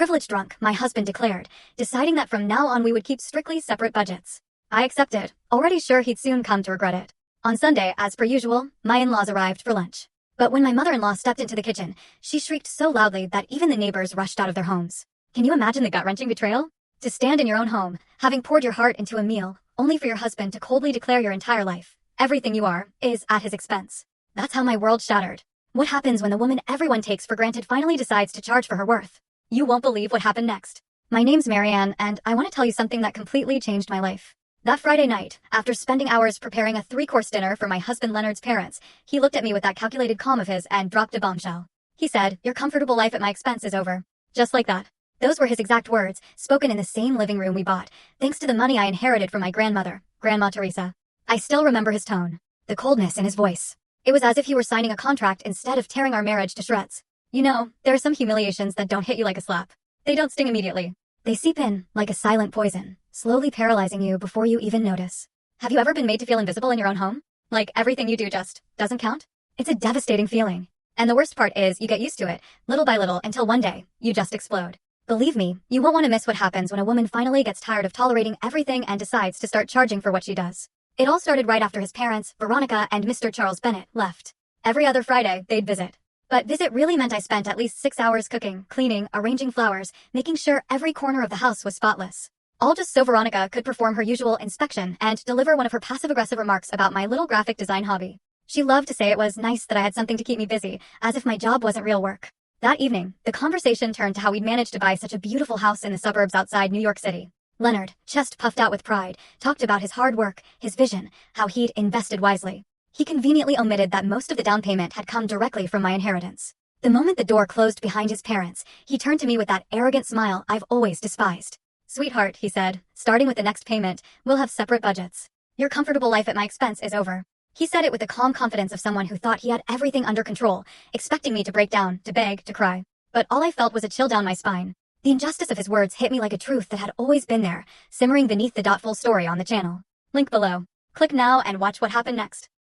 privileged drunk, my husband declared, deciding that from now on we would keep strictly separate budgets. I accepted, already sure he'd soon come to regret it. On Sunday, as per usual, my in-laws arrived for lunch. But when my mother-in-law stepped into the kitchen, she shrieked so loudly that even the neighbors rushed out of their homes. Can you imagine the gut-wrenching betrayal? To stand in your own home, having poured your heart into a meal, only for your husband to coldly declare your entire life, everything you are, is at his expense. That's how my world shattered. What happens when the woman everyone takes for granted finally decides to charge for her worth? You won't believe what happened next. My name's Marianne, and I want to tell you something that completely changed my life. That Friday night, after spending hours preparing a 3-course dinner for my husband Leonard's parents, he looked at me with that calculated calm of his and dropped a bombshell. He said, "Your comfortable life at my expense is over." Just like that. Those were his exact words, spoken in the same living room we bought, thanks to the money I inherited from my grandmother, Grandma Teresa. I still remember his tone, the coldness in his voice. It was as if he were signing a contract instead of tearing our marriage to shreds. You know, there are some humiliations that don't hit you like a slap. They don't sting immediately. They seep in, like a silent poison, slowly paralyzing you before you even notice. Have you ever been made to feel invisible in your own home? Like everything you do just doesn't count? It's a devastating feeling. And the worst part is you get used to it, little by little, until one day, you just explode. Believe me, you won't want to miss what happens when a woman finally gets tired of tolerating everything and decides to start charging for what she does. It all started right after his parents, Veronica and Mr. Charles Bennett, left. Every other Friday, they'd visit. But visit really meant I spent at least 6 hours cooking, cleaning, arranging flowers, making sure every corner of the house was spotless. All just so Veronica could perform her usual inspection and deliver one of her passive-aggressive remarks about my little graphic design hobby. She loved to say it was nice that I had something to keep me busy, as if my job wasn't real work. That evening, the conversation turned to how we'd managed to buy such a beautiful house in the suburbs outside New York City. Leonard, chest puffed out with pride, talked about his hard work, his vision, how he'd invested wisely. He conveniently omitted that most of the down payment had come directly from my inheritance. The moment the door closed behind his parents, he turned to me with that arrogant smile I've always despised. "Sweetheart," he said, "starting with the next payment, we'll have separate budgets. Your comfortable life at my expense is over." He said it with the calm confidence of someone who thought he had everything under control, expecting me to break down, to beg, to cry. But all I felt was a chill down my spine. The injustice of his words hit me like a truth that had always been there, simmering beneath the full story on the channel. Link below. Click now and watch what happened next.